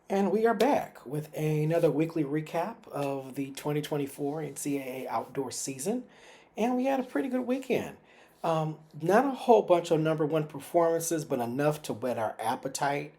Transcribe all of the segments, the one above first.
And we are back with another weekly recap of the 2024 NCAA outdoor season. And we had a pretty good weekend. Not a whole bunch of number one performances, but enough to whet our appetite.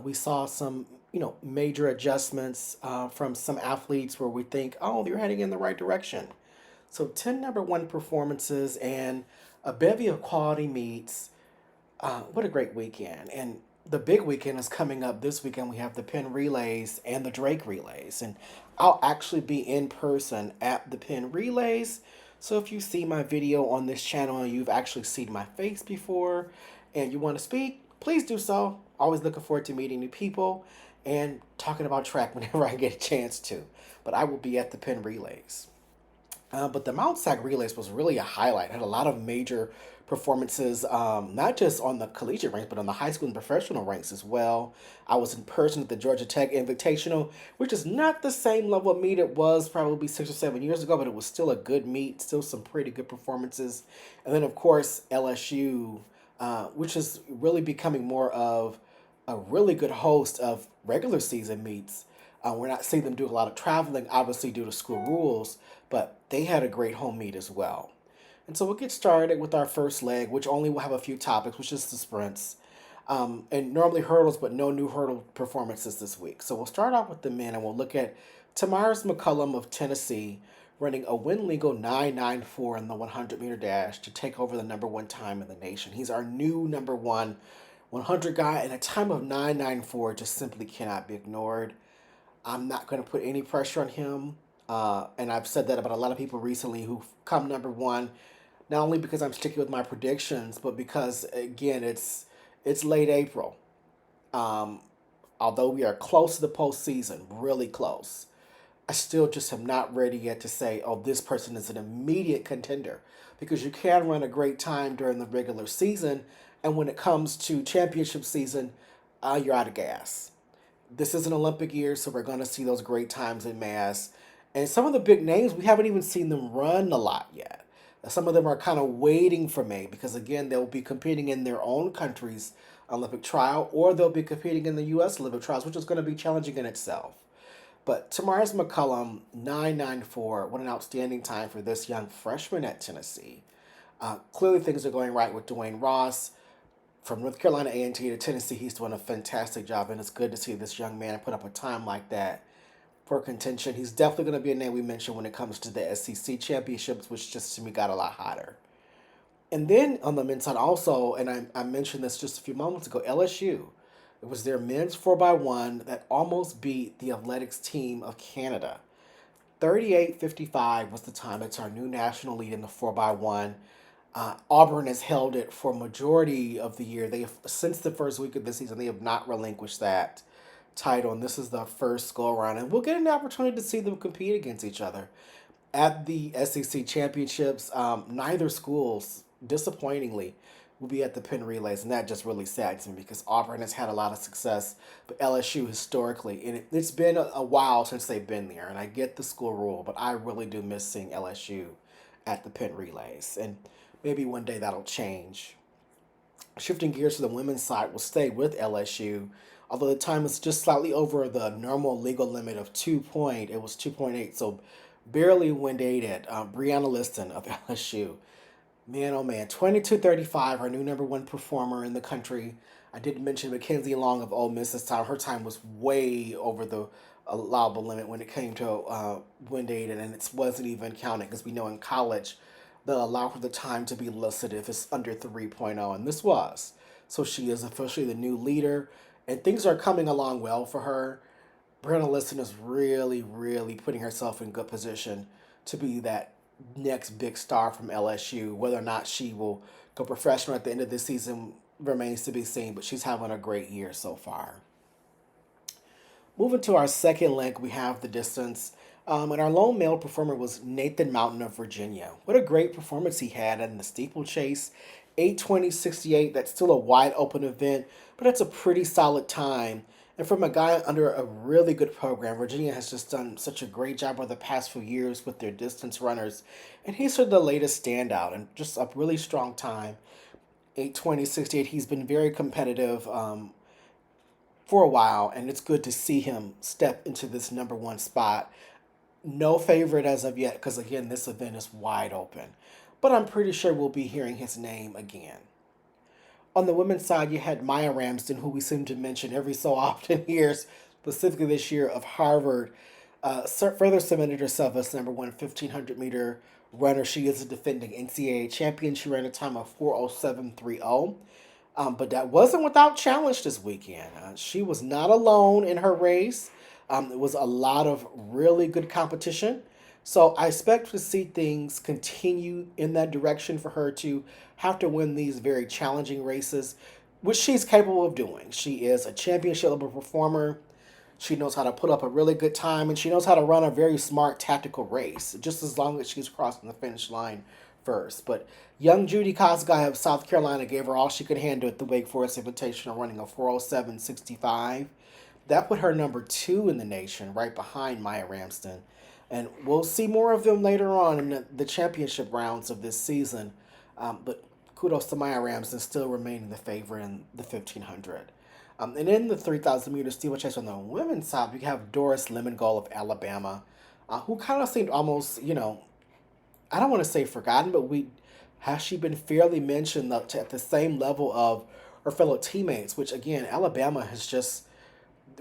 We saw some, major adjustments from some athletes where we think, oh, they're heading in the right direction. So 10 number one performances and a bevy of quality meets. What a great weekend. And the big weekend is coming up this weekend. We have the Penn Relays and the Drake Relays. And I'll actually be in person at the Penn Relays. So if you see my video on this channel and you've actually seen my face before and you want to speak, please do so. Always looking forward to meeting new people and talking about track whenever I get a chance to. But I will be at the Penn Relays. But the Mount Sac Relays was really a highlight. It had a lot of major performances, not just on the collegiate ranks, but on the high school and professional ranks as well. I was in person at the Georgia Tech Invitational, which is not the same level of meet it was probably 6 or 7 years ago, but it was still a good meet, still some pretty good performances. And then, of course, LSU, which is really becoming more of a really good host of regular season meets. We're not seeing them do a lot of traveling, obviously due to school rules, but they had a great home meet as well. And so we'll get started with our first leg, which only will have a few topics, which is the sprints. And normally hurdles, but no new hurdle performances this week. So we'll start off with the men, and we'll look at Tamaris McCullum of Tennessee running a win legal 9.94 in the 100-meter dash to take over the number one time in the nation. He's our new number one 100 guy, and a time of 9.94 just simply cannot be ignored. I'm not going to put any pressure on him. And I've said that about a lot of people recently who've come number one, not only because I'm sticking with my predictions, but because again it's late April. Um, Although we are close to the postseason, really close, I still just am not ready yet to say, oh, this person is an immediate contender, because you can run a great time during the regular season, and when it comes to championship season, you're out of gas. This is an Olympic year, so we're going to see those great times in mass. And some of the big names, we haven't even seen them run a lot yet. Some of them are kind of waiting for May because, again, they'll be competing in their own country's Olympic trial, or they'll be competing in the U.S. Olympic trials, which is going to be challenging in itself. But Tamaris McCullum, 9.94, what an outstanding time for this young freshman at Tennessee. Clearly, things are going right with Dwayne Ross. From North Carolina A&T to Tennessee, he's doing a fantastic job, and it's good to see this young man put up a time like that for contention. He's definitely going to be a name we mention when it comes to the SEC championships, which just to me got a lot hotter. And then on the men's side also, and I mentioned this just a few moments ago, LSU. It was their men's 4x1 that almost beat the athletics team of Canada. 38:55 was the time. It's our new national lead in the 4x1. Auburn has held it for majority of the year. They have, since the first week of the season, they have not relinquished that title, and this is the first go around. And we'll get an opportunity to see them compete against each other at the SEC championships. Neither schools, disappointingly, will be at the Penn Relays, and that just really saddens me because Auburn has had a lot of success, but LSU historically, and it's been a while since they've been there. And I get the school rule, but I really do miss seeing LSU at the Penn Relays, and maybe one day that'll change. Shifting gears to the women's side, we'll stay with LSU. Although the time was just slightly over the normal legal limit of 2 point, it was 2.8, so barely wind aided. Brianna Liston of LSU. Man, oh man, 22:35, our new number one performer in the country. I did mention Mackenzie Long of Ole Miss this time. Her time was way over the allowable limit when it came to wind aided, and it wasn't even counted because we know in college they'll allow for the time to be listed if it's under 3.0, and this was. So she is officially the new leader, and things are coming along well for her. Brianna Liston is really, really putting herself in good position to be that next big star from LSU. Whether or not she will go professional at the end of this season remains to be seen, but she's having a great year so far. Moving to our second leg, we have the distance. And our lone male performer was Nathan Mountain of Virginia. What a great performance he had in the steeplechase. 8:20.68, that's still a wide open event, but that's a pretty solid time. And from a guy under a really good program, Virginia has just done such a great job over the past few years with their distance runners. And he's sort of the latest standout and just a really strong time. 8:20.68, he's been very competitive. for a while, and it's good to see him step into this number one spot. No favorite as of yet, because again, this event is wide open. But I'm pretty sure we'll be hearing his name again. On the women's side, you had Maya Ramsden, who we seem to mention every so often here, specifically this year of Harvard, further cemented herself as number one 1500-meter runner. She is a defending NCAA champion. She ran a time of 4:07.30. But that wasn't without challenge this weekend. She was not alone in her race. It was a lot of really good competition. So I expect to see things continue in that direction for her to have to win these very challenging races, which she's capable of doing. She is a championship level performer. She knows how to put up a really good time, and she knows how to run a very smart tactical race, just as long as she's crossing the finish line first. But young Judy Kosgei of South Carolina gave her all she could handle at the Wake Forest Invitational, running a 4:07.65. That put her number two in the nation, right behind Maya Ramsden. And we'll see more of them later on in the championship rounds of this season. But kudos to Maya Ramsden, still remaining the favorite in the 1500. And in the 3,000 meter steeplechase on the women's side, we have Doris Lemengol of Alabama, who kind of seemed almost, I don't want to say forgotten, but has she been fairly mentioned at the same level of her fellow teammates, which again, Alabama has just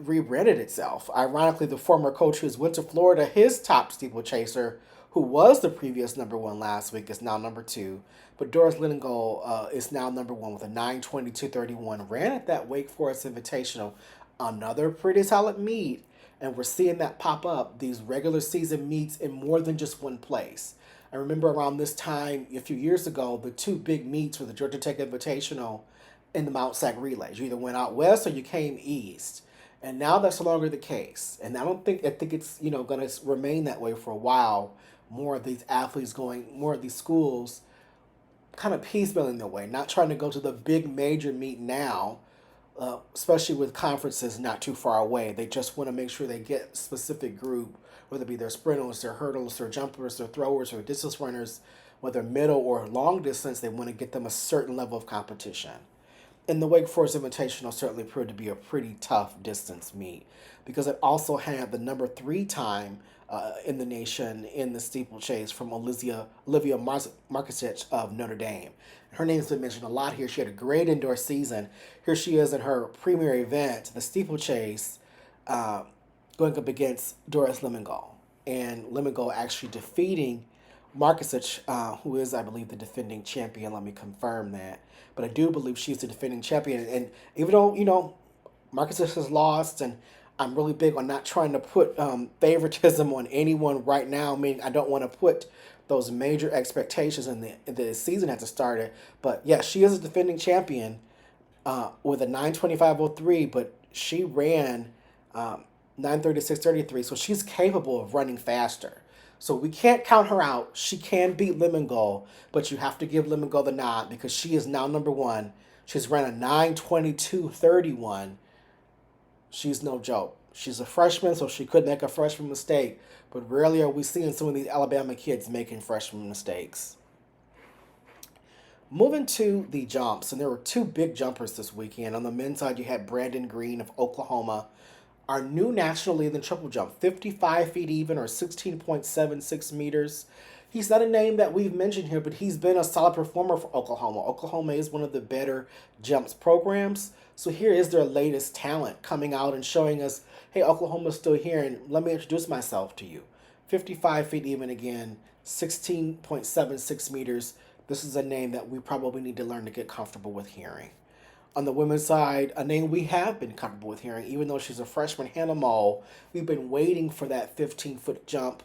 rebranded itself. Ironically, the former coach who's went to Florida, his top steeplechaser, who was the previous number one last week, is now number two. But Doris Lindengol is now number one with a 9:22.31. Ran at that Wake Forest Invitational, another pretty solid meet. And we're seeing that pop up, these regular season meets in more than just one place. I remember around this time, a few years ago, the two big meets were the Georgia Tech Invitational and the Mount Sac Relays. You either went out west or you came east. And now that's no longer the case. And I think it's, going to remain that way for a while. More of these athletes more of these schools kind of piecemealing their way, not trying to go to the big major meet now, especially with conferences not too far away. They just want to make sure they get a specific group, whether it be their sprinters, their hurdles, their jumpers, their throwers, or distance runners, whether middle or long distance, they want to get them a certain level of competition. And the Wake Forest Invitational certainly proved to be a pretty tough distance meet because it also had the number three time in the nation in the steeplechase from Olivia Markisic of Notre Dame. Her name's been mentioned a lot here. She had a great indoor season. Here she is in her premier event, the steeplechase, going up against Doris Lemengol. And Lemengol actually defeating Markisic, who is, I believe, the defending champion. Let me confirm that. But I do believe she's the defending champion. And even though, Markisic has lost, and I'm really big on not trying to put favoritism on anyone right now. I mean, I don't want to put those major expectations in the season hasn't started. But, yeah, she is a defending champion with a 9:25.03, but she ran 9:36.33, so she's capable of running faster. So we can't count her out. She can beat Lemengol, but you have to give Lemengol the nod because she is now number one. She's ran a 9:22.31. She's no joke. She's a freshman, so she could make a freshman mistake, but rarely are we seeing some of these Alabama kids making freshman mistakes. Moving to the jumps, and there were two big jumpers this weekend. On the men's side, you had Brandon Green of Oklahoma, our new national lead in triple jump, 55 feet even, or 16.76 meters. He's not a name that we've mentioned here, but he's been a solid performer for Oklahoma. Oklahoma is one of the better jumps programs. So here is their latest talent coming out and showing us, hey, Oklahoma's still here, and let me introduce myself to you. 55 feet even again, 16.76 meters. This is a name that we probably need to learn to get comfortable with hearing. On the women's side, a name we have been comfortable with hearing, even though she's a freshman, Hannah Moll. We've been waiting for that 15-foot jump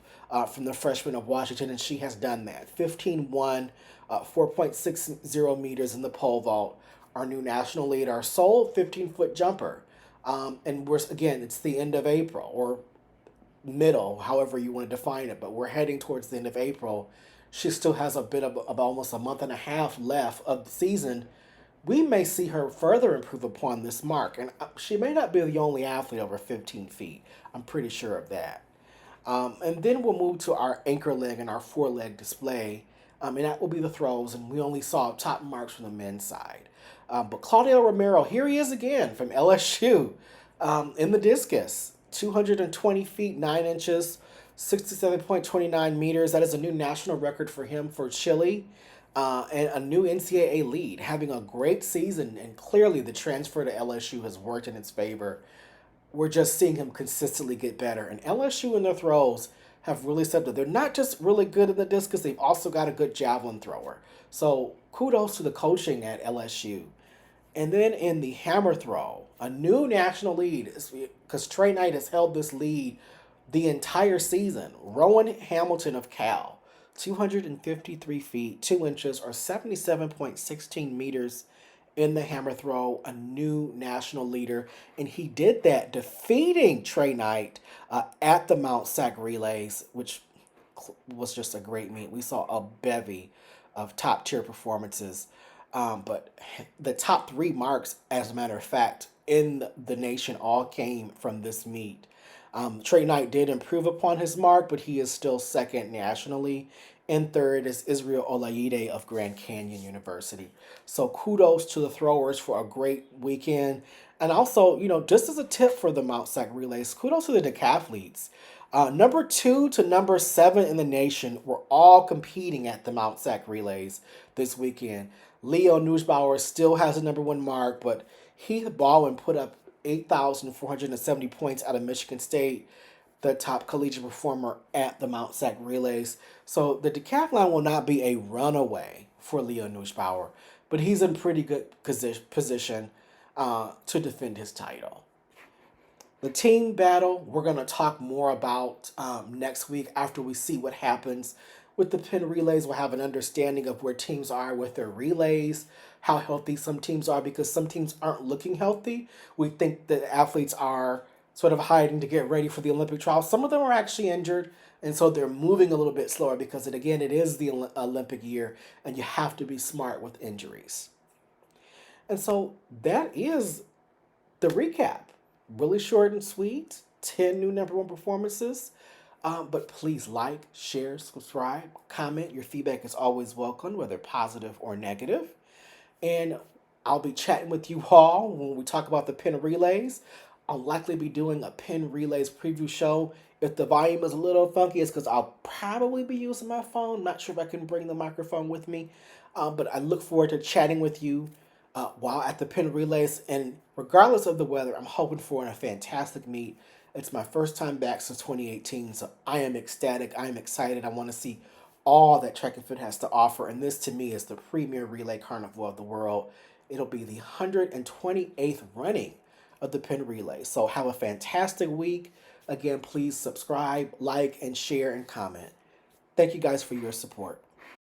from the freshman of Washington, and she has done that. 15-1, 4.60 meters in the pole vault. Our new national lead, our sole 15-foot jumper. And it's the end of April, or middle, however you want to define it, but we're heading towards the end of April. She still has a bit of almost a month and a half left of the season. We may see her further improve upon this mark, and she may not be the only athlete over 15 feet. I'm pretty sure of that. And then we'll move to our anchor leg and our four-leg display, and that will be the throws, and we only saw top marks from the men's side. But Claudio Romero, here he is again from LSU. In the discus, 220 feet 9 inches, 67.29 meters. That is a new national record for him for Chile, and a new NCAA lead. Having a great season, and clearly the transfer to LSU has worked in its favor. We're just seeing him consistently get better. And LSU in their throws have really said that they're not just really good in the discus, they've also got a good javelin thrower. So kudos to the coaching at LSU. And then in the hammer throw, a new national lead, because Trey Knight has held this lead the entire season. Rowan Hamilton of Cal, 253 feet, 2 inches, or 77.16 meters in the hammer throw, a new national leader. And he did that defeating Trey Knight at the Mount Sac Relays, which was just a great meet. We saw a bevy of top tier performances. But the top three marks, as a matter of fact, in the nation all came from this meet. Trey Knight did improve upon his mark, but he is still second nationally. And third is Israel Olayide of Grand Canyon University. So kudos to the throwers for a great weekend. And also, just as a tip for the Mount Sac Relays, kudos to the decathletes. Number 2 to number 7 in the nation were all competing at the Mount Sac Relays this weekend. Leo Nussbauer still has the number 1 mark, but Heath Baldwin put up 8,470 points out of Michigan State, the top collegiate performer at the Mount Sac Relays. So the decathlon will not be a runaway for Leo Nussbauer, but he's in pretty good position to defend his title. The team battle, we're going to talk more about next week after we see what happens with the Penn Relays. We'll have an understanding of where teams are with their relays, how healthy some teams are, because some teams aren't looking healthy. We think that athletes are sort of hiding to get ready for the Olympic trials. Some of them are actually injured, and so they're moving a little bit slower because, again, it is the Olympic year, and you have to be smart with injuries. And so that is the recap. Really short and sweet. 10 new number 1 performances. But please like, share, subscribe, comment. Your feedback is always welcome, whether positive or negative. And I'll be chatting with you all when we talk about the Penn Relays. I'll likely be doing a Penn Relays preview show. If the volume is a little funky, it's because I'll probably be using my phone. Not sure if I can bring the microphone with me. But I look forward to chatting with you while at the Penn Relays. And regardless of the weather, I'm hoping for a fantastic meet. It's my first time back since 2018, so I am ecstatic. I am excited. I want to see all that track and field has to offer. And this, to me, is the premier relay carnival of the world. It'll be the 128th running of the Penn Relays. So have a fantastic week. Again, please subscribe, like, and share, and comment. Thank you guys for your support.